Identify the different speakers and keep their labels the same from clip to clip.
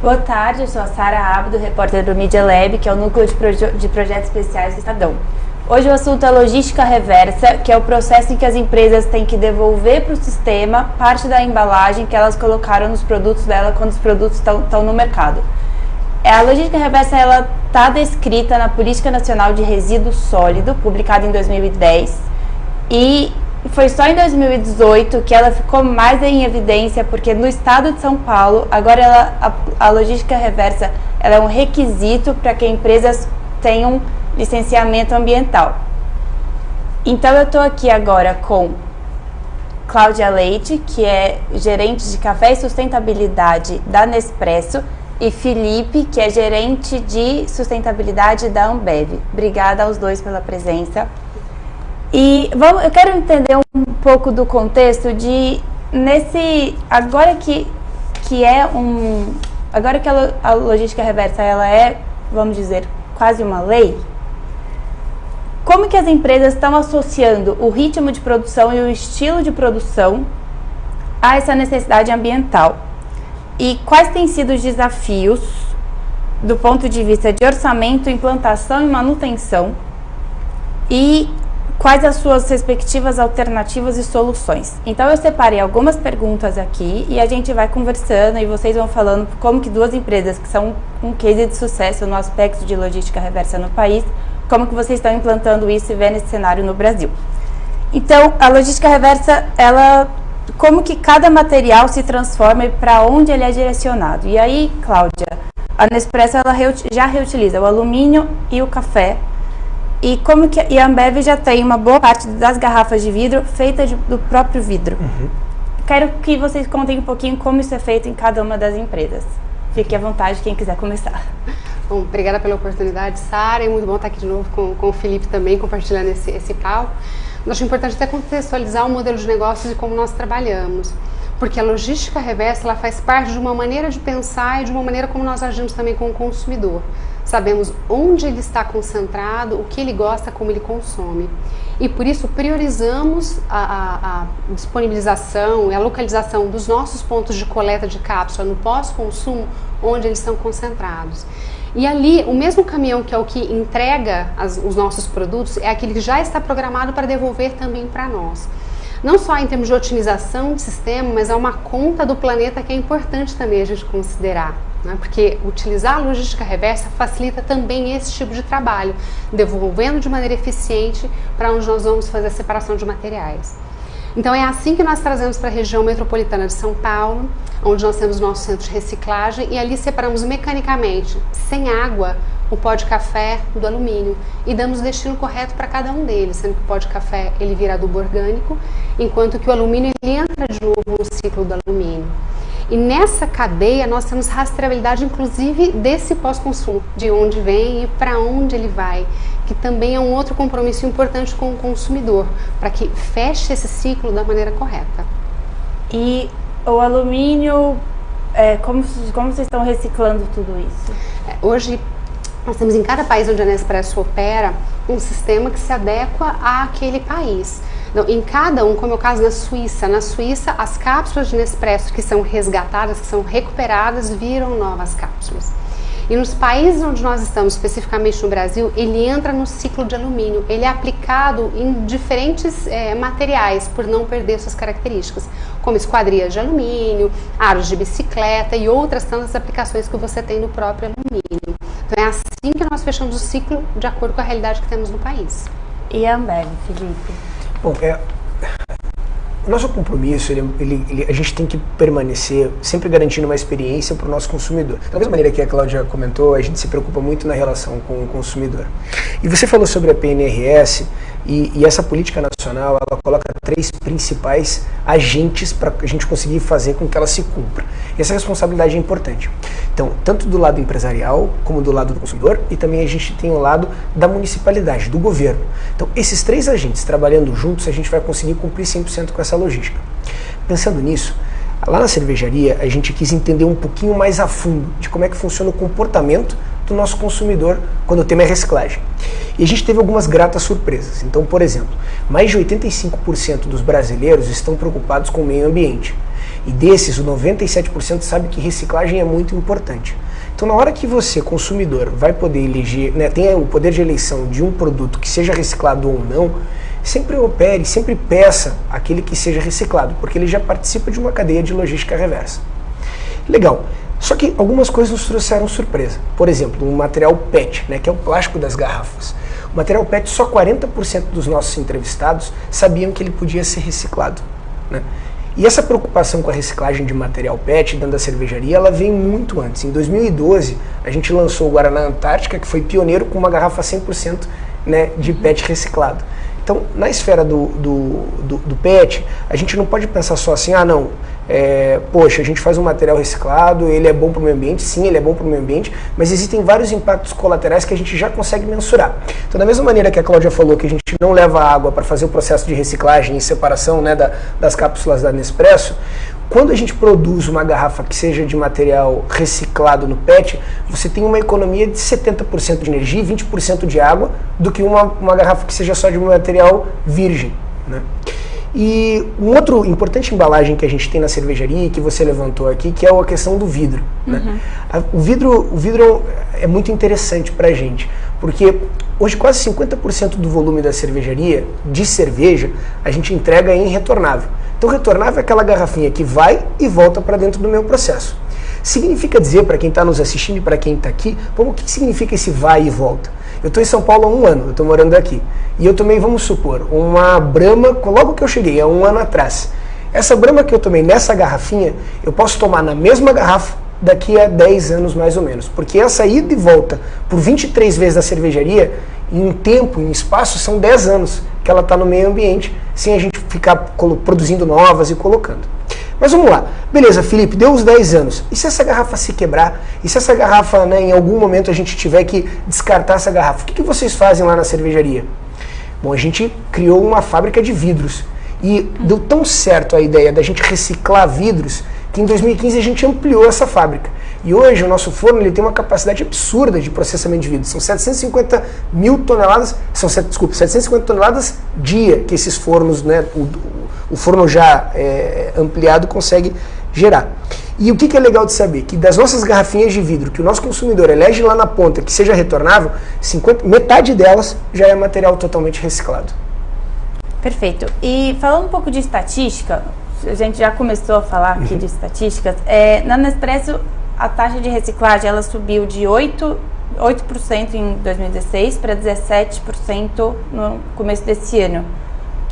Speaker 1: Boa tarde, eu sou a Sara Abdo, repórter do Media Lab, que é o núcleo de projetos especiais do Estadão. Hoje o assunto é logística reversa, que é o processo em que as empresas têm que devolver para o sistema parte da embalagem que elas colocaram nos produtos dela quando os produtos estão no mercado. A logística reversa está descrita na Política Nacional de Resíduo Sólido, publicada em 2010, e foi só em 2018 que ela ficou mais em evidência, porque no estado de São Paulo, agora a logística reversa ela é um requisito para que empresas tenham licenciamento ambiental. Então eu estou aqui agora com Cláudia Leite, que é gerente de café e sustentabilidade da Nespresso, e Felipe, que é gerente de sustentabilidade da Ambev. Obrigada aos dois pela presença. E eu quero entender um pouco do contexto agora que a logística reversa ela é, vamos dizer, quase uma lei. Como que as empresas estão associando o ritmo de produção e o estilo de produção a essa necessidade ambiental? E quais têm sido os desafios do ponto de vista de orçamento, implantação e manutenção? E quais as suas respectivas alternativas e soluções? Então eu separei algumas perguntas aqui e a gente vai conversando e vocês vão falando como que duas empresas que são um case de sucesso no aspecto de logística reversa no país, como que vocês estão implantando isso e vendo esse cenário no Brasil. Então, a logística reversa, como que cada material se transforma e para onde ele é direcionado? E aí, Cláudia, a Nespresso já reutiliza o alumínio e o café. E a Ambev já tem uma boa parte das garrafas de vidro feita do próprio vidro. Uhum. Quero que vocês contem um pouquinho como isso é feito em cada uma das empresas. Fique à vontade, quem quiser começar.
Speaker 2: Bom, obrigada pela oportunidade, Sara, e muito bom estar aqui de novo com o Felipe também, compartilhando esse palco. Eu acho importante até contextualizar o modelo de negócios e como nós trabalhamos, porque a logística reversa ela faz parte de uma maneira de pensar e de uma maneira como nós agimos também com o consumidor. Sabemos onde ele está concentrado, o que ele gosta, como ele consome. E por isso priorizamos a disponibilização e a localização dos nossos pontos de coleta de cápsula no pós-consumo, onde eles são concentrados. E ali, o mesmo caminhão que é o que entrega os nossos produtos, é aquele que já está programado para devolver também para nós. Não só em termos de otimização de sistema, mas é uma conta do planeta que é importante também a gente considerar, né? Porque utilizar a logística reversa facilita também esse tipo de trabalho, devolvendo de maneira eficiente para onde nós vamos fazer a separação de materiais. Então é assim que nós trazemos para a região metropolitana de São Paulo, onde nós temos nosso centro de reciclagem, e ali separamos mecanicamente, sem água, o pó de café do alumínio e damos o destino correto para cada um deles, sendo que o pó de café ele vira adubo orgânico, enquanto que o alumínio ele entra de novo no ciclo do alumínio. E nessa cadeia nós temos rastreabilidade inclusive desse pós-consumo, de onde vem e para onde ele vai, que também é um outro compromisso importante com o consumidor, para que feche esse ciclo da maneira correta.
Speaker 1: E o alumínio, como vocês estão reciclando tudo isso?
Speaker 2: Hoje nós temos em cada país onde a Nespresso opera um sistema que se adequa àquele país. Então, em cada um, como é o caso da Suíça, na Suíça as cápsulas de Nespresso que são resgatadas, que são recuperadas, viram novas cápsulas. E nos países onde nós estamos, especificamente no Brasil, ele entra no ciclo de alumínio. Ele é aplicado em diferentes materiais, por não perder suas características, como esquadrias de alumínio, aros de bicicleta e outras tantas aplicações que você tem no próprio alumínio. Então é assim que nós fechamos o ciclo, de acordo com a realidade que temos no país.
Speaker 1: E a Ambev, Felipe?
Speaker 3: Bom, o nosso compromisso, a gente tem que permanecer sempre garantindo uma experiência para o nosso consumidor. Da mesma maneira que a Cláudia comentou, a gente se preocupa muito na relação com o consumidor. E você falou sobre a PNRS e essa política nacional, ela coloca 3 principais agentes para a gente conseguir fazer com que ela se cumpra. E essa responsabilidade é importante. Então, tanto do lado empresarial, como do lado do consumidor, e também a gente tem o lado da municipalidade, do governo. Então, esses 3 agentes trabalhando juntos, a gente vai conseguir cumprir 100% com essa logística. Pensando nisso, lá na cervejaria, a gente quis entender um pouquinho mais a fundo de como é que funciona o comportamento do nosso consumidor quando o tema é reciclagem. E a gente teve algumas gratas surpresas. Então, por exemplo, mais de 85% dos brasileiros estão preocupados com o meio ambiente. E desses, o 97% sabe que reciclagem é muito importante. Então, na hora que você, consumidor, vai poder eleger, né, tem o poder de eleição de um produto que seja reciclado ou não, sempre opere, sempre peça aquele que seja reciclado, porque ele já participa de uma cadeia de logística reversa. Legal. Só que algumas coisas nos trouxeram surpresa. Por exemplo, o material PET, né, que é o plástico das garrafas. O material PET, só 40% dos nossos entrevistados sabiam que ele podia ser reciclado, né? E essa preocupação com a reciclagem de material PET dentro da cervejaria, ela vem muito antes. Em 2012, a gente lançou o Guaraná Antártica, que foi pioneiro com uma garrafa 100%, né, de PET reciclado. Então, na esfera do PET, a gente não pode pensar só assim, ah não, poxa, a gente faz um material reciclado, ele é bom para o meio ambiente, sim, ele é bom para o meio ambiente, mas existem vários impactos colaterais que a gente já consegue mensurar. Então, da mesma maneira que a Cláudia falou que a gente não leva água para fazer o processo de reciclagem e separação, né, das cápsulas da Nespresso, quando a gente produz uma garrafa que seja de material reciclado no PET, você tem uma economia de 70% de energia e 20% de água do que uma garrafa que seja só de material virgem, né? E um outro importante embalagem que a gente tem na cervejaria e que você levantou aqui, que é a questão do vidro, né? O vidro é muito interessante para a gente, porque hoje quase 50% do volume da cervejaria, de cerveja, a gente entrega em retornável. Então, retornável é aquela garrafinha que vai e volta para dentro do meu processo. Significa dizer, para quem está nos assistindo e para quem está aqui, o que significa esse vai e volta? Eu estou em São Paulo há 1 ano, eu estou morando aqui. E eu tomei, vamos supor, uma Brahma, logo que eu cheguei, há 1 ano atrás. Essa Brahma que eu tomei nessa garrafinha, eu posso tomar na mesma garrafa daqui a 10 anos mais ou menos. Porque essa ida e volta por 23 vezes da cervejaria, em tempo, em espaço, são 10 anos que ela está no meio ambiente, sem a gente ficar produzindo novas e colocando. Mas vamos lá. Beleza, Felipe, deu os 10 anos. E se essa garrafa se quebrar? E se essa garrafa, né, em algum momento a gente tiver que descartar essa garrafa? O que vocês fazem lá na cervejaria? Bom, a gente criou uma fábrica de vidros. E deu tão certo a ideia da gente reciclar vidros que em 2015 a gente ampliou essa fábrica. E hoje o nosso forno ele tem uma capacidade absurda de processamento de vidros. São 750 mil toneladas, 750 toneladas dia que esses fornos, né, o forno já ampliado consegue gerar. E o que é legal de saber? Que das nossas garrafinhas de vidro que o nosso consumidor elege lá na ponta que seja retornável, metade delas já é material totalmente reciclado.
Speaker 1: Perfeito. E falando um pouco de estatística, a gente já começou a falar aqui de estatísticas, na Nespresso a taxa de reciclagem ela subiu de 8% em 2016 para 17% no começo desse ano.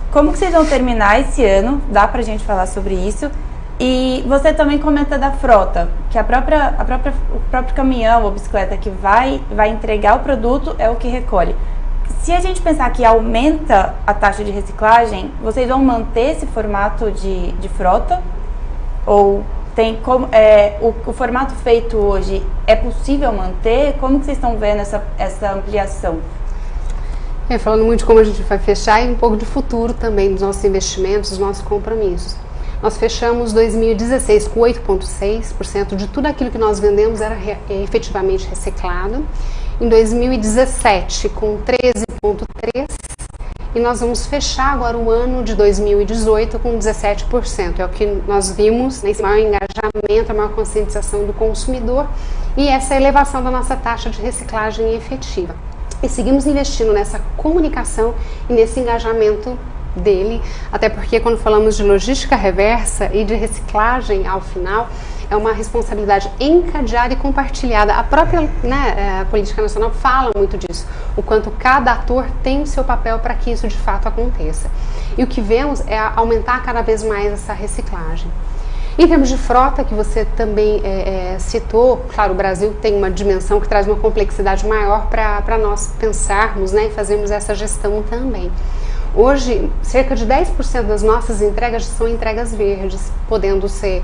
Speaker 1: Como que vocês vão terminar esse ano? Dá pra gente falar sobre isso? E você também comenta da frota, que o próprio caminhão ou bicicleta que vai entregar o produto é o que recolhe. Se a gente pensar que aumenta a taxa de reciclagem, vocês vão manter esse formato de frota? Ou tem como o formato feito hoje é possível manter? Como que vocês estão vendo essa ampliação?
Speaker 2: Falando muito de como a gente vai fechar e um pouco de futuro também dos nossos investimentos, dos nossos compromissos. Nós fechamos 2016 com 8,6% de tudo aquilo que nós vendemos era efetivamente reciclado. Em 2017 com 13,3% e nós vamos fechar agora o ano de 2018 com 17%. É o que nós vimos, né, esse maior engajamento, a maior conscientização do consumidor e essa elevação da nossa taxa de reciclagem efetiva. E seguimos investindo nessa comunicação e nesse engajamento dele, até porque quando falamos de logística reversa e de reciclagem ao final, é uma responsabilidade encadeada e compartilhada. A própria a política nacional fala muito disso, o quanto cada ator tem o seu papel para que isso de fato aconteça. E o que vemos é aumentar cada vez mais essa reciclagem. Em termos de frota, que você também citou, claro, o Brasil tem uma dimensão que traz uma complexidade maior para nós pensarmos, né, e fazermos essa gestão também. Hoje, cerca de 10% das nossas entregas são entregas verdes, podendo ser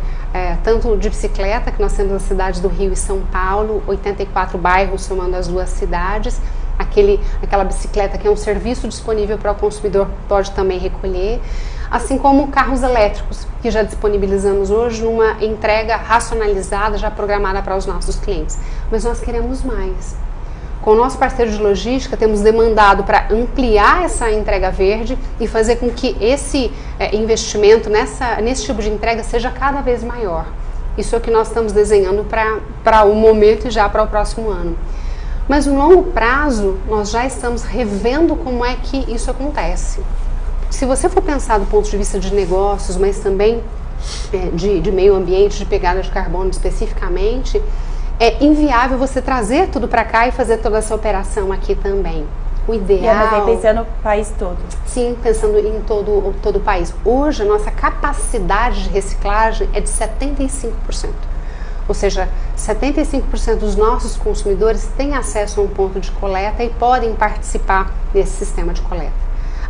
Speaker 2: tanto de bicicleta, que nós temos na cidade do Rio e São Paulo, 84 bairros somando as duas cidades, aquela bicicleta que é um serviço disponível para o consumidor, pode também recolher, assim como carros elétricos, que já disponibilizamos hoje numa entrega racionalizada, já programada para os nossos clientes. Mas nós queremos mais. Com o nosso parceiro de logística, temos demandado para ampliar essa entrega verde e fazer com que esse investimento nesse tipo de entrega seja cada vez maior. Isso é o que nós estamos desenhando para o momento e já para o próximo ano. Mas no longo prazo, nós já estamos revendo como é que isso acontece. Se você for pensar do ponto de vista de negócios, mas também de meio ambiente, de pegada de carbono especificamente, é inviável você trazer tudo para cá e fazer toda essa operação aqui também. O ideal...
Speaker 1: E pensando no país todo.
Speaker 2: Sim, pensando em todo o país. Hoje, a nossa capacidade de reciclagem é de 75%. Ou seja, 75% dos nossos consumidores têm acesso a um ponto de coleta e podem participar desse sistema de coleta.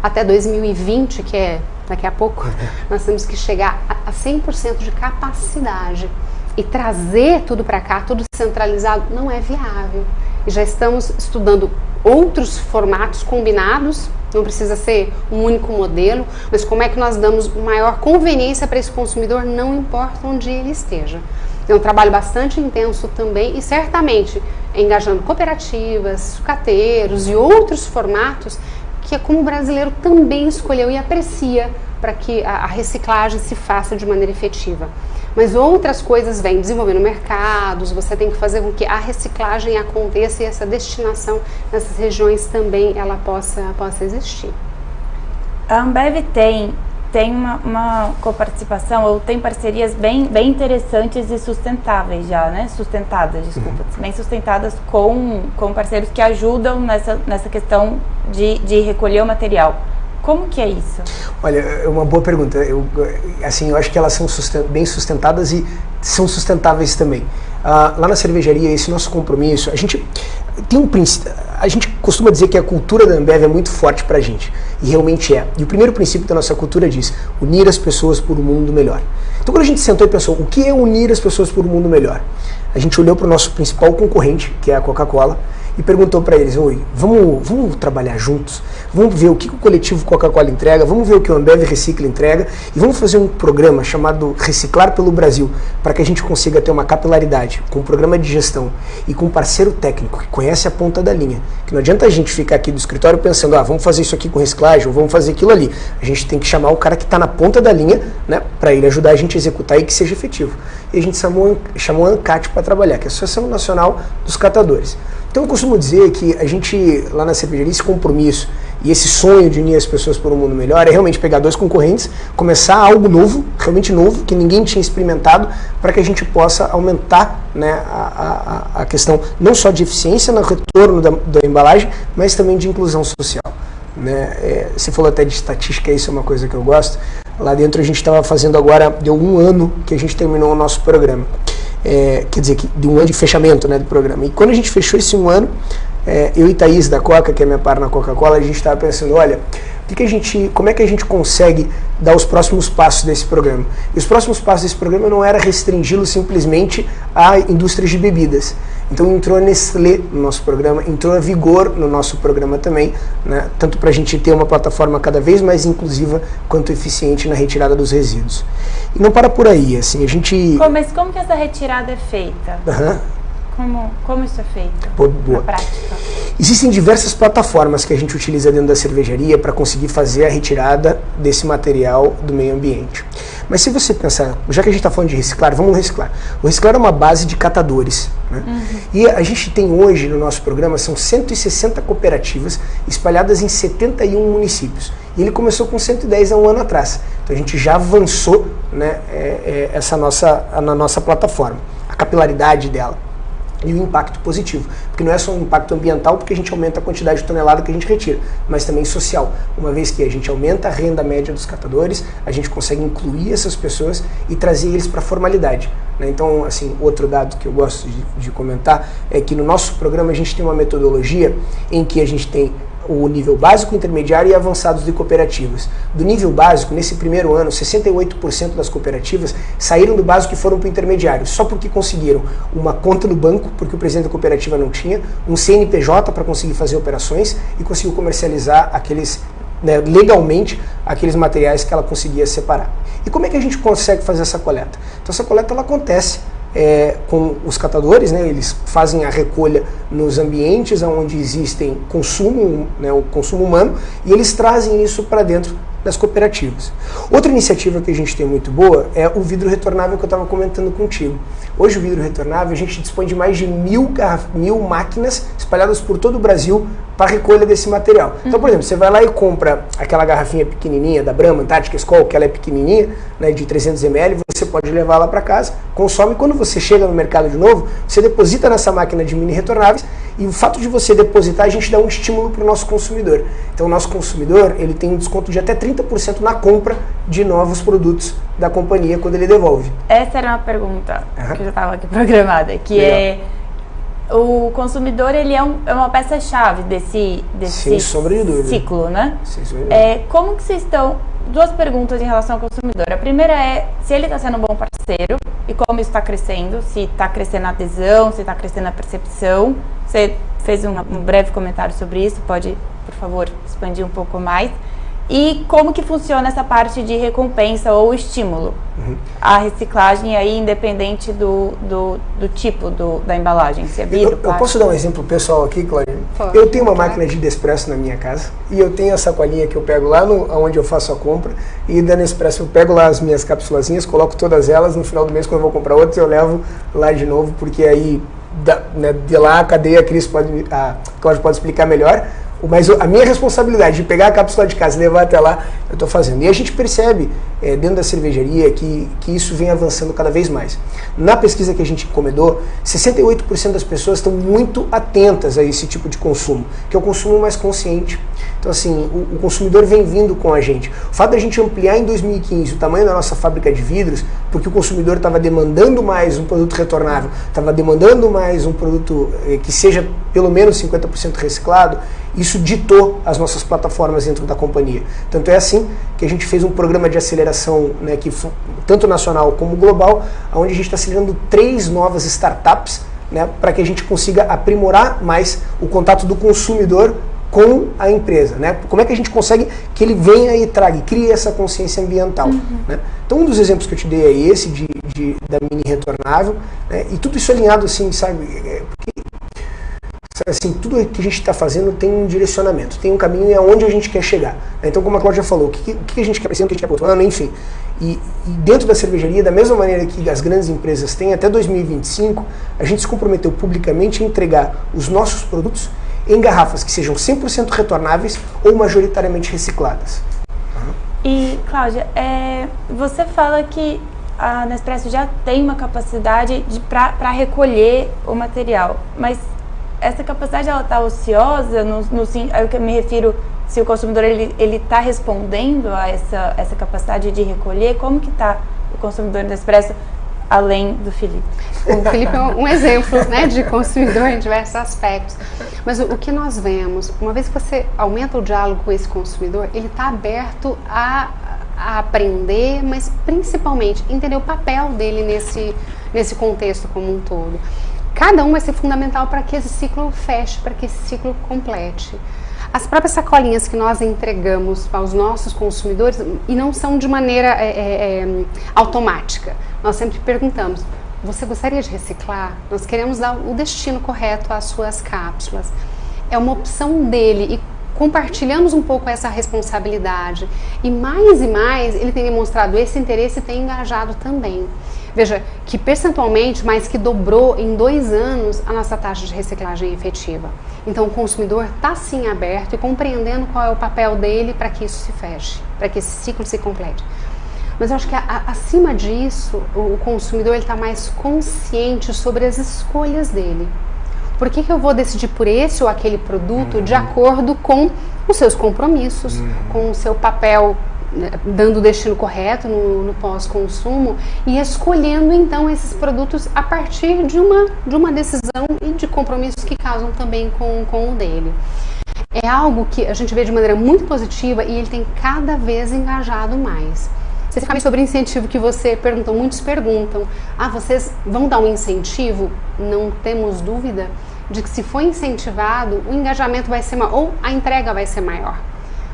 Speaker 2: Até 2020, que é daqui a pouco, nós temos que chegar a 100% de capacidade. E trazer tudo para cá, tudo centralizado, não é viável. E já estamos estudando outros formatos combinados, não precisa ser um único modelo, mas como é que nós damos maior conveniência para esse consumidor, não importa onde ele esteja. É um trabalho bastante intenso também e certamente engajando cooperativas, sucateiros e outros formatos que é como o brasileiro também escolheu e aprecia para que a reciclagem se faça de maneira efetiva. Mas outras coisas vêm desenvolvendo mercados, você tem que fazer com que a reciclagem aconteça e essa destinação nessas regiões também ela possa existir.
Speaker 1: A Ambev tem uma coparticipação, ou tem parcerias bem interessantes e sustentáveis já, né? Bem sustentadas com parceiros que ajudam nessa questão de recolher o material. Como que é isso?
Speaker 3: Olha, é uma boa pergunta. Eu acho que elas são bem sustentadas e são sustentáveis também. Lá na cervejaria, esse nosso compromisso, a gente tem um princípio, a gente costuma dizer que a cultura da Ambev é muito forte pra gente, e realmente é. E o primeiro princípio da nossa cultura diz, unir as pessoas por um mundo melhor. Então quando a gente sentou e pensou, o que é unir as pessoas por um mundo melhor? A gente olhou para o nosso principal concorrente, que é a Coca-Cola, e perguntou para eles, vamos trabalhar juntos, vamos ver o que o coletivo Coca-Cola entrega, vamos ver o que o Ambev Recicla entrega e vamos fazer um programa chamado Reciclar pelo Brasil, para que a gente consiga ter uma capilaridade com um programa de gestão e com um parceiro técnico que conhece a ponta da linha. Que não adianta a gente ficar aqui do escritório pensando, vamos fazer isso aqui com reciclagem ou vamos fazer aquilo ali. A gente tem que chamar o cara que está na ponta da linha, né, para ele ajudar a gente a executar e que seja efetivo. E a gente chamou a ANCAT para trabalhar, que é a Associação Nacional dos Catadores. Então eu costumo dizer que a gente, lá na cervejaria, esse compromisso e esse sonho de unir as pessoas por um mundo melhor é realmente pegar dois concorrentes, começar algo novo, realmente novo, que ninguém tinha experimentado, para que a gente possa aumentar, né, a questão não só de eficiência no retorno da embalagem, mas também de inclusão social. Né? Você falou até de estatística, isso é uma coisa que eu gosto. Lá dentro a gente estava fazendo agora, deu 1 ano que a gente terminou o nosso programa. Quer dizer, de 1 ano de fechamento, né, do programa. E quando a gente fechou esse 1 ano, eu e Thaís da Coca, que é minha par na Coca-Cola, a gente estava pensando, olha, como é que a gente consegue dar os próximos passos desse programa? E os próximos passos desse programa não era restringi-lo simplesmente à indústria de bebidas. Então entrou a Nestlé no nosso programa, entrou a Vigor no nosso programa também, né? Tanto para a gente ter uma plataforma cada vez mais inclusiva quanto eficiente na retirada dos resíduos. E não para por aí, assim, a gente...
Speaker 1: Mas como que essa retirada é feita? Como isso é feito
Speaker 3: boa.
Speaker 1: na prática?
Speaker 3: Existem diversas plataformas que a gente utiliza dentro da cervejaria para conseguir fazer a retirada desse material do meio ambiente. Mas se você pensar, já que a gente está falando de reciclar, vamos reciclar. O reciclar é uma base de catadores. Né? E a gente tem hoje no nosso programa, são 160 cooperativas espalhadas em 71 municípios. E ele começou com 110 há 1 ano atrás. Então a gente já avançou, né, na nossa plataforma, a capilaridade dela. E o impacto positivo, porque não é só um impacto ambiental, porque a gente aumenta a quantidade de tonelada que a gente retira, mas também social, uma vez que a gente aumenta a renda média dos catadores, a gente consegue incluir essas pessoas e trazer eles para a formalidade. Né? Então, assim, outro dado que eu gosto de comentar é que no nosso programa a gente tem uma metodologia em que a gente tem o nível básico, intermediário e avançados de cooperativas. Do nível básico, nesse primeiro ano, 68% das cooperativas saíram do básico e foram para o intermediário, só porque conseguiram uma conta no banco, porque o presidente da cooperativa não tinha, um CNPJ para conseguir fazer operações e conseguiu comercializar legalmente aqueles materiais que ela conseguia separar. E como é que a gente consegue fazer essa coleta? Então essa coleta ela acontece com os catadores, né? Eles fazem a recolha nos ambientes onde existem consumo, né, o consumo humano, e eles trazem isso para dentro das cooperativas. Outra iniciativa que a gente tem muito boa é o vidro retornável que eu estava comentando contigo. Hoje o vidro retornável, a gente dispõe de mais de 1.000 máquinas espalhadas por todo o Brasil para recolha desse material. Então, por exemplo, você vai lá e compra aquela garrafinha pequenininha da Brahma, Antártica, Skol, que ela é pequenininha, né, de 300 ml, você pode levar lá para casa, consome, quando você chega no mercado de novo, você deposita nessa máquina de mini retornáveis, e o fato de você depositar, a gente dá um estímulo para o nosso consumidor. Então o nosso consumidor, ele tem um desconto de até 30% na compra de novos produtos da companhia quando ele devolve.
Speaker 1: Essa era uma pergunta que eu já estava aqui programada, que legal. O consumidor, ele é uma peça-chave desse
Speaker 3: Sem sombra de dúvida.
Speaker 1: Ciclo, né?
Speaker 3: Sem sombra de dúvida.
Speaker 1: Como que vocês estão... Duas perguntas em relação ao consumidor. A primeira é se ele está sendo um bom parceiro e como isso está crescendo, se está crescendo a adesão, se está crescendo a percepção. Você fez um breve comentário sobre isso, pode, por favor, expandir um pouco mais. E como que funciona essa parte de recompensa ou estímulo? A reciclagem aí, independente do tipo da embalagem, se é vidro,
Speaker 3: eu posso dar um exemplo pessoal aqui, Cláudia? Eu tenho uma máquina de Nespresso na minha casa e eu tenho a sacolinha que eu pego lá onde eu faço a compra, e da Nespresso eu pego lá as minhas cápsulazinhas, coloco todas elas, no final do mês quando eu vou comprar outras eu levo lá de novo, porque aí de lá a cadeia a Cláudia pode explicar melhor. Mas a minha responsabilidade de pegar a cápsula de casa e levar até lá, eu estou fazendo. E a gente percebe dentro da cervejaria que isso vem avançando cada vez mais. Na pesquisa que a gente encomendou, 68% das pessoas estão muito atentas a esse tipo de consumo, que é o consumo mais consciente. Então, assim, o consumidor vem vindo com a gente. O fato da gente ampliar em 2015 o tamanho da nossa fábrica de vidros, porque o consumidor estava demandando mais um produto retornável, estava demandando mais um produto que seja pelo menos 50% reciclado, isso ditou as nossas plataformas dentro da companhia. Tanto é assim que a gente fez um programa de aceleração, né, tanto nacional como global, onde a gente está acelerando 3 novas startups, né, para que a gente consiga aprimorar mais o contato do consumidor com a empresa, né? Como é que a gente consegue que ele venha e traga, e crie essa consciência ambiental, né? Então um dos exemplos que eu te dei é esse da mini retornável, né? E tudo isso alinhado assim, sabe? Assim, tudo que a gente está fazendo tem um direcionamento, tem um caminho e aonde a gente quer chegar. Então, como a Cláudia falou, o que a gente quer crescer, o que a gente quer pro ano, enfim. E dentro da cervejaria, da mesma maneira que as grandes empresas têm, até 2025, a gente se comprometeu publicamente a entregar os nossos produtos em garrafas que sejam 100% retornáveis ou majoritariamente recicladas.
Speaker 1: E, Cláudia, você fala que a Nespresso já tem uma capacidade para recolher o material, mas essa capacidade ela está ociosa, aí eu me refiro, se o consumidor ele está respondendo a essa capacidade de recolher, como que está o consumidor Nespresso além do Felipe?
Speaker 2: O Felipe é um exemplo, né, de consumidor em diversos aspectos. Mas o que nós vemos, uma vez que você aumenta o diálogo com esse consumidor, ele está aberto a aprender, mas principalmente entender o papel dele nesse contexto como um todo. Cada um vai ser fundamental para que esse ciclo feche, para que esse ciclo complete. As próprias sacolinhas que nós entregamos aos nossos consumidores, e não são de maneira automática, nós sempre perguntamos, você gostaria de reciclar? Nós queremos dar o destino correto às suas cápsulas. É uma opção dele e compartilhamos um pouco essa responsabilidade. E mais ele tem demonstrado esse interesse e tem engajado também. Veja, que percentualmente mais que dobrou em 2 anos a nossa taxa de reciclagem efetiva. Então o consumidor está sim aberto e compreendendo qual é o papel dele para que isso se feche, para que esse ciclo se complete. Mas eu acho que acima disso, o consumidor está mais consciente sobre as escolhas dele. Por que eu vou decidir por esse ou aquele produto de acordo com os seus compromissos, com o seu papel, dando o destino correto no pós-consumo e escolhendo então esses produtos a partir de uma decisão e de compromissos que casam também com o dele. É algo que a gente vê de maneira muito positiva e ele tem cada vez engajado mais. Especificamente sobre incentivo que você perguntou, muitos perguntam, vocês vão dar um incentivo? Não temos dúvida de que se for incentivado, o engajamento vai ser maior, ou a entrega vai ser maior.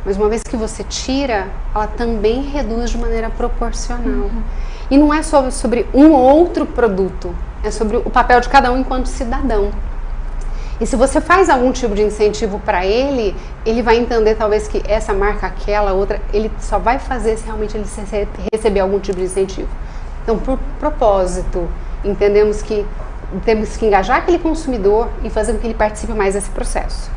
Speaker 2: Mas uma vez que você tira, ela também reduz de maneira proporcional. E não é só sobre um ou outro produto, é sobre o papel de cada um enquanto cidadão. E se você faz algum tipo de incentivo para ele, ele vai entender talvez que essa marca, aquela, outra, ele só vai fazer se realmente ele receber algum tipo de incentivo. Então, por propósito, entendemos que temos que engajar aquele consumidor e fazer com que ele participe mais desse processo.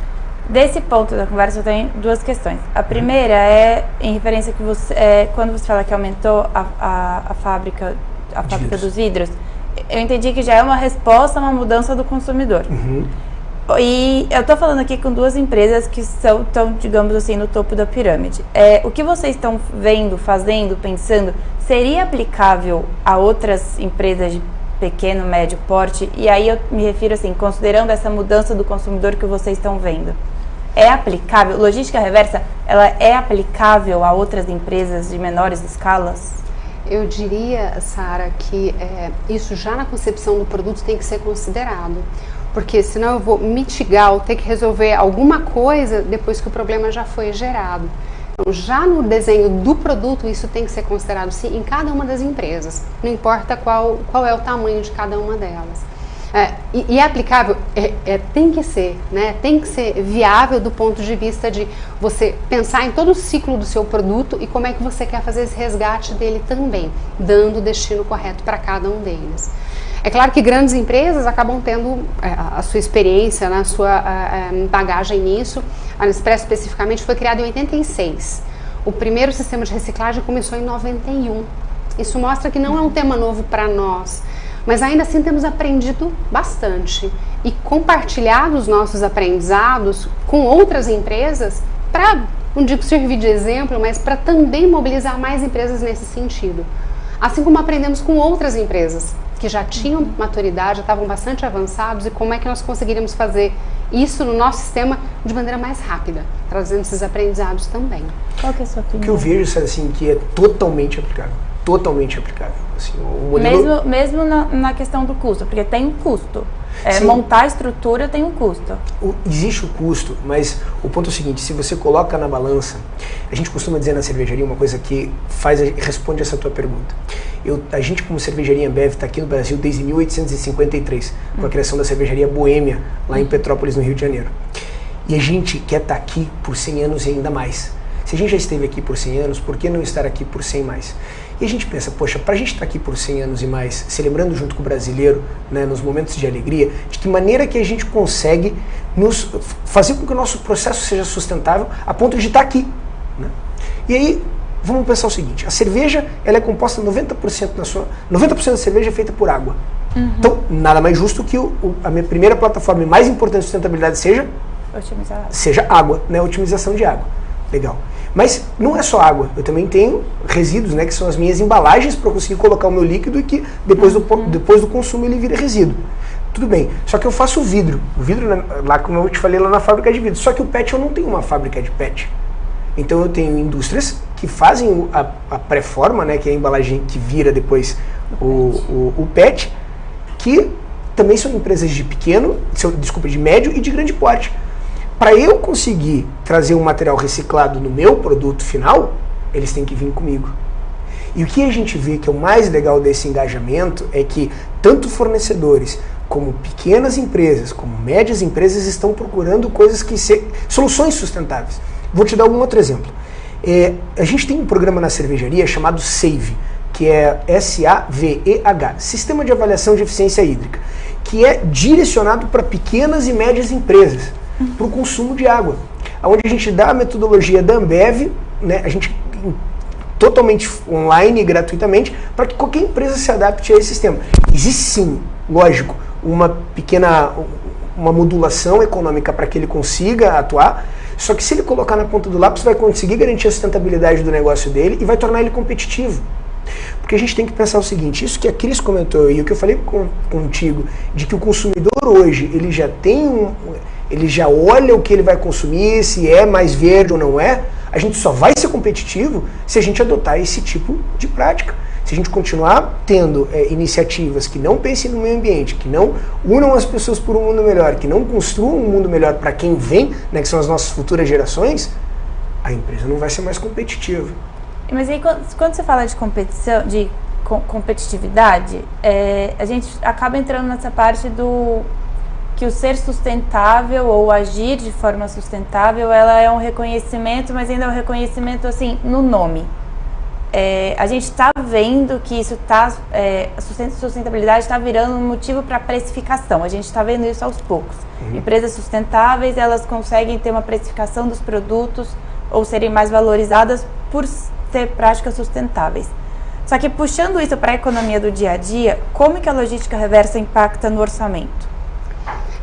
Speaker 1: Desse ponto da conversa eu tenho duas questões. A primeira é em referência que você, quando você fala que aumentou a fábrica dos vidros, eu entendi que já é uma resposta a uma mudança do consumidor. E eu estou falando aqui com duas empresas que estão, digamos assim, no topo da pirâmide. O que vocês estão vendo, fazendo, pensando, seria aplicável a outras empresas de pequeno, médio porte? E aí eu me refiro assim, considerando essa mudança do consumidor que vocês estão vendo. É aplicável? Logística reversa, ela é aplicável a outras empresas de menores escalas?
Speaker 2: Eu diria, Sara, que isso já na concepção do produto tem que ser considerado. Porque senão eu vou mitigar ou ter que resolver alguma coisa depois que o problema já foi gerado. Então, já no desenho do produto, isso tem que ser considerado sim em cada uma das empresas. Não importa qual é o tamanho de cada uma delas. E é aplicável? Tem que ser, né? Tem que ser viável do ponto de vista de você pensar em todo o ciclo do seu produto e como é que você quer fazer esse resgate dele também, dando o destino correto para cada um deles. É claro que grandes empresas acabam tendo a sua experiência, né, a sua bagagem nisso. A Nespresso especificamente foi criada em 86. O primeiro sistema de reciclagem começou em 91. Isso mostra que não é um tema novo para nós, mas ainda assim temos aprendido bastante e compartilhado os nossos aprendizados com outras empresas para, não digo servir de exemplo, mas para também mobilizar mais empresas nesse sentido. Assim como aprendemos com outras empresas que já tinham maturidade, já estavam bastante avançados, e como é que nós conseguiríamos fazer isso no nosso sistema de maneira mais rápida, trazendo esses aprendizados também.
Speaker 1: Qual que é a sua opinião?
Speaker 3: O que eu vejo, assim, que é totalmente aplicável. Totalmente aplicável. Assim, o modelo...
Speaker 1: Mesmo na questão do custo, porque tem um custo. Montar a estrutura tem um custo.
Speaker 3: Existe o custo, mas o ponto é o seguinte, se você coloca na balança, a gente costuma dizer na cervejaria uma coisa que responde essa tua pergunta. A gente, como cervejaria Ambev, está aqui no Brasil desde 1853, com a criação da cervejaria Boêmia, lá em Petrópolis, no Rio de Janeiro. E a gente quer estar aqui por 100 anos e ainda mais. Se a gente já esteve aqui por 100 anos, por que não estar aqui por 100 mais? E a gente pensa, poxa, para a gente estar aqui por 100 anos e mais, celebrando junto com o brasileiro, né, nos momentos de alegria, de que maneira que a gente consegue fazer com que o nosso processo seja sustentável a ponto de estar aqui, né? E aí, vamos pensar o seguinte, a cerveja, ela é composta 90% da cerveja é feita por água. Então, nada mais justo que a minha primeira plataforma e mais importante de sustentabilidade seja água, né, a otimização de água. Legal. Mas não é só água, eu também tenho resíduos, né, que são as minhas embalagens para eu conseguir colocar o meu líquido e que depois do consumo ele vira resíduo. Tudo bem, só que eu faço o vidro, lá como eu te falei, lá na fábrica de vidro, só que o PET eu não tenho uma fábrica de PET. Então eu tenho indústrias que fazem a pré-forma, né, que é a embalagem que vira depois o PET, que também são empresas de de médio e de grande porte. Para eu conseguir trazer um material reciclado no meu produto final, eles têm que vir comigo. E o que a gente vê que é o mais legal desse engajamento é que tanto fornecedores como pequenas empresas, como médias empresas estão procurando soluções sustentáveis. Vou te dar um outro exemplo. A gente tem um programa na cervejaria chamado SAVE, que é SAVEH, Sistema de Avaliação de Eficiência Hídrica, que é direcionado para pequenas e médias empresas, para o consumo de água, onde a gente dá a metodologia da Ambev, né, a gente totalmente online e gratuitamente, para que qualquer empresa se adapte a esse sistema. Existe sim, lógico, uma modulação econômica para que ele consiga atuar, só que se ele colocar na ponta do lápis, vai conseguir garantir a sustentabilidade do negócio dele e vai tornar ele competitivo. Porque a gente tem que pensar o seguinte, isso que a Cris comentou e o que eu falei contigo, de que o consumidor hoje, ele já olha o que ele vai consumir, se é mais verde ou não é, a gente só vai ser competitivo se a gente adotar esse tipo de prática. Se a gente continuar tendo iniciativas que não pensem no meio ambiente, que não unam as pessoas por um mundo melhor, que não construam um mundo melhor para quem vem, né, que são as nossas futuras gerações, a empresa não vai ser mais competitiva.
Speaker 1: Mas aí quando você fala de competição, competitividade, a gente acaba entrando nessa parte do que o ser sustentável ou agir de forma sustentável, ela é um reconhecimento, mas ainda é um reconhecimento assim no nome. A gente está vendo que isso a sustentabilidade está virando um motivo para precificação. A gente está vendo isso aos poucos. Empresas sustentáveis, elas conseguem ter uma precificação dos produtos ou serem mais valorizadas por ter práticas sustentáveis. Só que puxando isso para a economia do dia a dia, como que a logística reversa impacta no orçamento?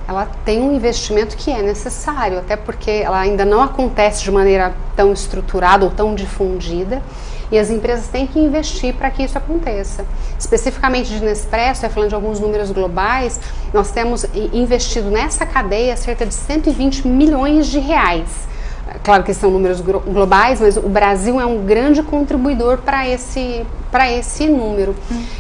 Speaker 2: Ela tem um investimento que é necessário, até porque ela ainda não acontece de maneira tão estruturada ou tão difundida, e as empresas têm que investir para que isso aconteça. Especificamente de Nespresso, falando de alguns números globais, nós temos investido nessa cadeia cerca de 120 milhões de reais. Claro que são números globais, mas o Brasil é um grande contribuidor para esse número.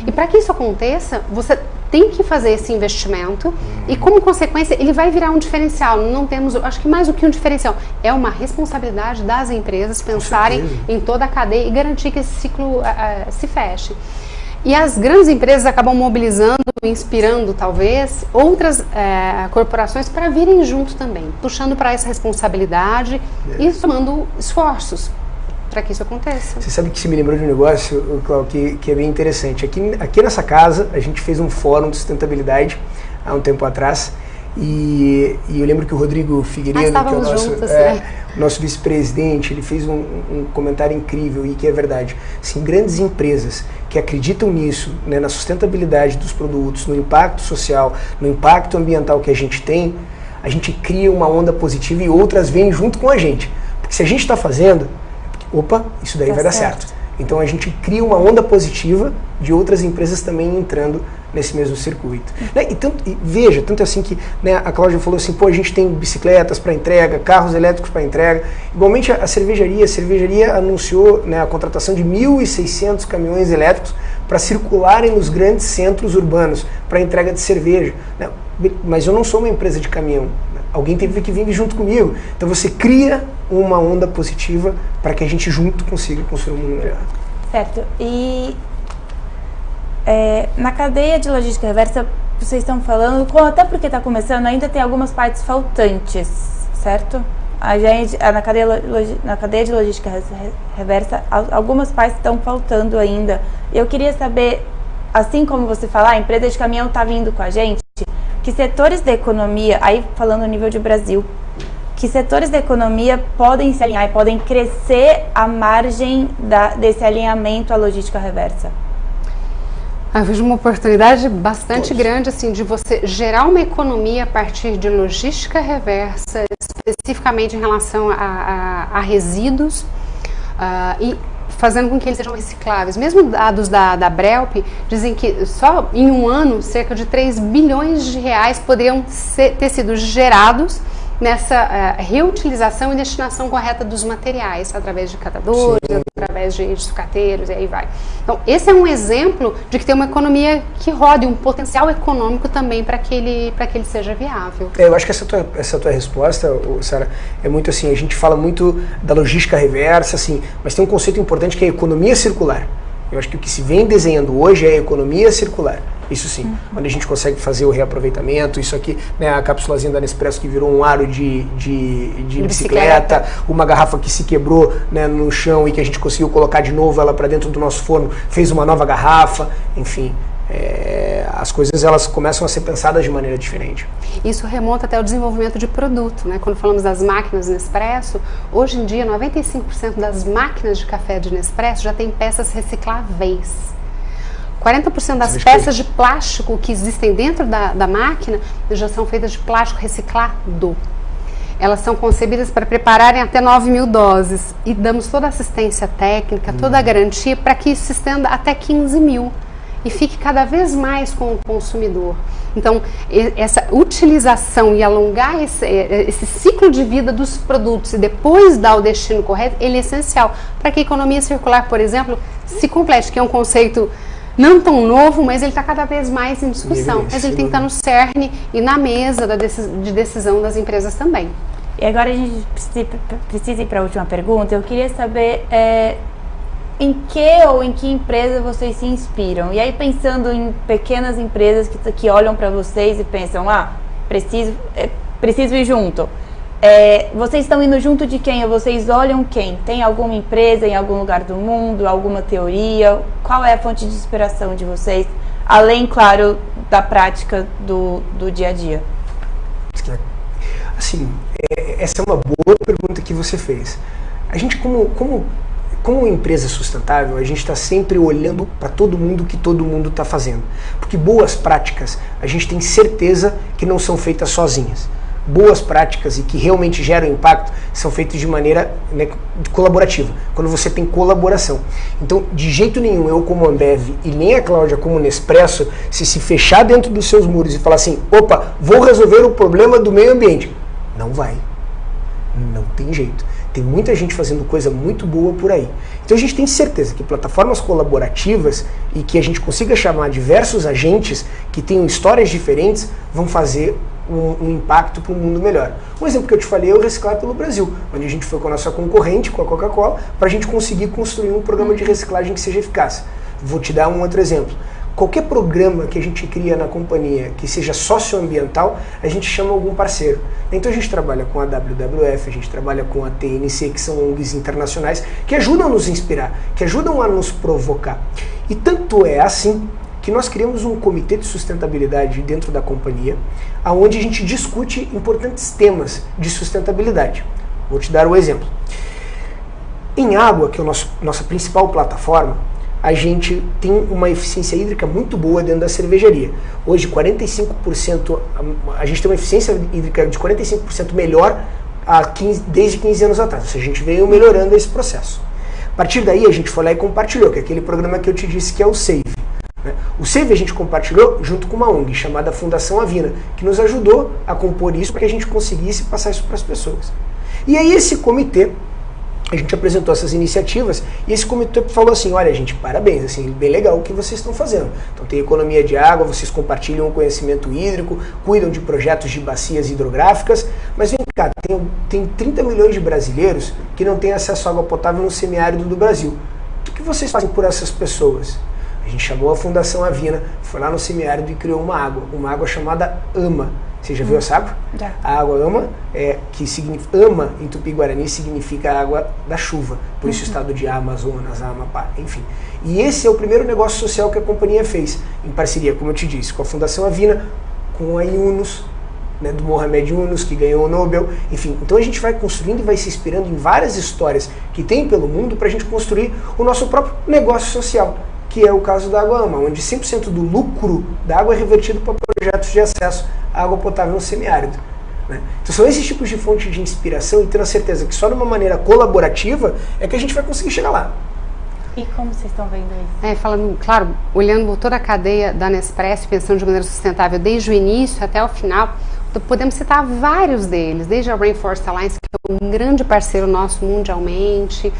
Speaker 2: E para que isso aconteça, você tem que fazer esse investimento e, como consequência, ele vai virar um diferencial. Não temos, acho que mais do que um diferencial, é uma responsabilidade das empresas pensarem em toda a cadeia e garantir que esse ciclo se feche. E as grandes empresas acabam mobilizando, inspirando talvez outras corporações para virem junto também, puxando para essa responsabilidade e somando esforços para que isso aconteça.
Speaker 3: Você sabe que se me lembrou de um negócio, Cláudio, que é bem interessante. Aqui nessa casa, a gente fez um fórum de sustentabilidade há um tempo atrás, e eu lembro que o Rodrigo Figueiredo, que é o nosso, nosso vice-presidente, ele fez um comentário incrível e que é verdade. Assim, grandes empresas que acreditam nisso, né, na sustentabilidade dos produtos, no impacto social, no impacto ambiental que a gente tem, a gente cria uma onda positiva e outras vêm junto com a gente. Porque se a gente está fazendo, opa, isso daí vai dar certo. Então a gente cria uma onda positiva de outras empresas também entrando nesse mesmo circuito. Né? E veja, tanto assim que, né, a Cláudia falou assim, pô, a gente tem bicicletas para entrega, carros elétricos para entrega. Igualmente a cervejaria anunciou, né, a contratação de 1.600 caminhões elétricos para circularem nos grandes centros urbanos para entrega de cerveja. Né? Mas eu não sou uma empresa de caminhão. Alguém teve que vir junto comigo. Então você cria uma onda positiva para que a gente junto consiga construir um mundo melhor.
Speaker 1: Certo. E na cadeia de logística reversa, vocês estão falando, até porque está começando, ainda tem algumas partes faltantes, certo? Na cadeia de logística reversa, algumas partes estão faltando ainda. Eu queria saber, assim como você fala, a empresa de caminhão está vindo com a gente, que setores da economia, aí falando no nível de Brasil, que setores da economia podem se alinhar e podem crescer à margem desse alinhamento à logística reversa?
Speaker 2: Eu vejo uma oportunidade bastante grande assim, de você gerar uma economia a partir de logística reversa, especificamente em relação a resíduos, e fazendo com que eles sejam recicláveis. Mesmo dados da Brelp dizem que só em um ano cerca de 3 bilhões de reais poderiam ter sido gerados nessa reutilização e destinação correta dos materiais, através de catadores, através de sucateiros, e aí vai. Então, esse é um exemplo de que tem uma economia que roda, um potencial econômico também para que ele seja viável.
Speaker 3: Eu acho que essa tua resposta, Sara, é muito assim, a gente fala muito da logística reversa, assim, mas tem um conceito importante que é a economia circular. Eu acho que o que se vem desenhando hoje é a economia circular. Isso sim, onde a gente consegue fazer o reaproveitamento, isso aqui, né, a cápsulazinha da Nespresso que virou um aro de bicicleta, uma garrafa que se quebrou, né, no chão e que a gente conseguiu colocar de novo ela para dentro do nosso forno, fez uma nova garrafa, enfim. As coisas elas começam a ser pensadas de maneira diferente.
Speaker 2: Isso remonta até o desenvolvimento de produto, né? Quando falamos das máquinas Nespresso, hoje em dia 95% das máquinas de café de Nespresso já tem peças recicláveis. 40% das peças de plástico que existem dentro da máquina já são feitas de plástico reciclado. Elas são concebidas para prepararem até 9.000 doses e damos toda a assistência técnica, toda a garantia para que isso se estenda até 15.000 e fique cada vez mais com o consumidor. Então, essa utilização e alongar esse ciclo de vida dos produtos e depois dar o destino correto, ele é essencial para que a economia circular, por exemplo, se complete, que é um conceito não tão novo, mas ele está cada vez mais em discussão. Mas ele tem que estar no cerne e na mesa de decisão das empresas também.
Speaker 1: E agora a gente precisa ir para a última pergunta. Eu queria saber em que ou em que empresa vocês se inspiram? E aí pensando em pequenas empresas que olham para vocês e pensam, preciso ir junto. Vocês estão indo junto de quem? Ou vocês olham quem? Tem alguma empresa em algum lugar do mundo? Alguma teoria? Qual é a fonte de inspiração de vocês? Além, claro, da prática do dia a dia.
Speaker 3: Assim, essa é uma boa pergunta que você fez. A gente, como empresa sustentável, a gente está sempre olhando para todo mundo que todo mundo está fazendo. Porque boas práticas, a gente tem certeza que não são feitas sozinhas. Boas práticas e que realmente geram impacto são feitas de maneira, né, colaborativa, quando você tem colaboração. Então, de jeito nenhum, eu como Ambev e nem a Cláudia como Nespresso, se fechar dentro dos seus muros e falar assim, opa, vou resolver o problema do meio ambiente. Não vai. Não tem jeito. Tem muita gente fazendo coisa muito boa por aí. Então a gente tem certeza que plataformas colaborativas e que a gente consiga chamar diversos agentes que tenham histórias diferentes vão fazer um impacto para um mundo melhor. Um exemplo que eu te falei é o Reciclar pelo Brasil, onde a gente foi com a nossa concorrente, com a Coca-Cola, para a gente conseguir construir um programa de reciclagem que seja eficaz. Vou te dar um outro exemplo. Qualquer programa que a gente cria na companhia que seja socioambiental, a gente chama algum parceiro. Então a gente trabalha com a WWF, a gente trabalha com a TNC, que são ONGs internacionais, que ajudam a nos inspirar, que ajudam a nos provocar. E tanto é assim que nós criamos um comitê de sustentabilidade dentro da companhia, onde a gente discute importantes temas de sustentabilidade. Vou te dar um exemplo. Em água, que é a nossa principal plataforma, a gente tem uma eficiência hídrica muito boa dentro da cervejaria. Hoje, 45%, a gente tem uma eficiência hídrica de 45% melhor desde 15 anos atrás. Ou seja, a gente veio melhorando esse processo. A partir daí, a gente foi lá e compartilhou, que é aquele programa que eu te disse que é o SAVE. O SAVE a gente compartilhou junto com uma ONG chamada Fundação Avina, que nos ajudou a compor isso para que a gente conseguisse passar isso para as pessoas. E aí esse comitê, a gente apresentou essas iniciativas e esse comitê falou assim, olha gente, parabéns, assim, bem legal o que vocês estão fazendo. Então tem economia de água, vocês compartilham o conhecimento hídrico, cuidam de projetos de bacias hidrográficas, mas vem cá, tem 30 milhões de brasileiros que não têm acesso à água potável no semiárido do Brasil. O que vocês fazem por essas pessoas? A gente chamou a Fundação Avina, foi lá no semiárido e criou uma água chamada AMA. Você já viu essa água?
Speaker 1: Já.
Speaker 3: A água AMA, que significa, AMA em Tupi-Guarani significa água da chuva, por isso o estado de Amazonas, Amapá, enfim. E esse é o primeiro negócio social que a companhia fez, em parceria, como eu te disse, com a Fundação Avina, com a Yunus, né, do Mohamed Yunus, que ganhou o Nobel, enfim. Então a gente vai construindo e vai se inspirando em várias histórias que tem pelo mundo para a gente construir o nosso próprio negócio social, que é o caso da Água AMA, onde 100% do lucro da água é revertido para projetos de acesso à água potável no semiárido. Né? Então são esses tipos de fontes de inspiração e tendo a certeza que só de uma maneira colaborativa é que a gente vai conseguir chegar lá.
Speaker 1: E como vocês estão vendo isso?
Speaker 2: Falando, claro, olhando toda a cadeia da Nespresso, pensando de maneira sustentável desde o início até o final, podemos citar vários deles, desde a Rainforest Alliance, que é um grande parceiro nosso mundialmente,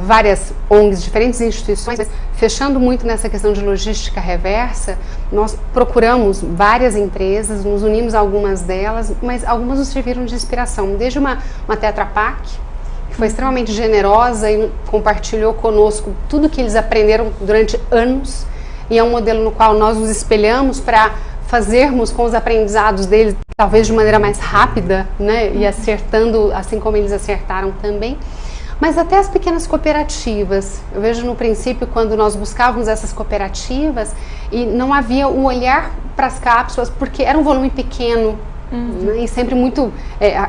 Speaker 2: várias ONGs, diferentes instituições, mas fechando muito nessa questão de logística reversa, nós procuramos várias empresas, nos unimos a algumas delas, mas algumas nos serviram de inspiração, desde uma Tetra Pak, que foi extremamente generosa e compartilhou conosco tudo que eles aprenderam durante anos, e é um modelo no qual nós nos espelhamos para fazermos com os aprendizados deles, talvez de maneira mais rápida, né, e acertando, assim como eles acertaram também. Mas até as pequenas cooperativas, eu vejo no princípio quando nós buscávamos essas cooperativas e não havia o olhar para as cápsulas, porque era um volume pequeno, né, e sempre muito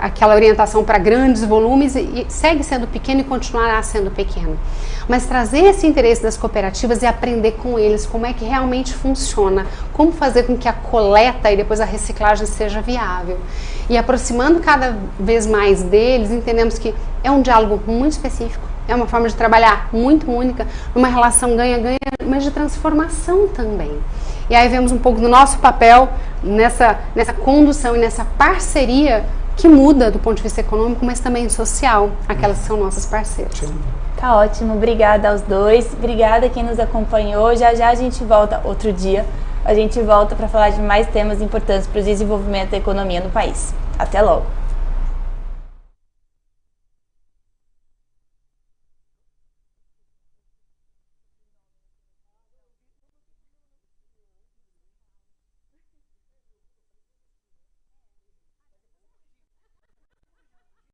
Speaker 2: aquela orientação para grandes volumes e segue sendo pequeno e continuará sendo pequeno. Mas trazer esse interesse das cooperativas e aprender com eles como é que realmente funciona, como fazer com que a coleta e depois a reciclagem seja viável. E aproximando cada vez mais deles, entendemos que é um diálogo muito específico, é uma forma de trabalhar muito única, uma relação ganha-ganha, mas de transformação também. E aí vemos um pouco do nosso papel nessa condução e nessa parceria que muda do ponto de vista econômico, mas também social, aquelas que são nossas parceiras.
Speaker 1: Tá ótimo, obrigada aos dois, obrigada quem nos acompanhou. Já já a gente volta outro dia, a gente volta para falar de mais temas importantes para o desenvolvimento da economia no país. Até logo!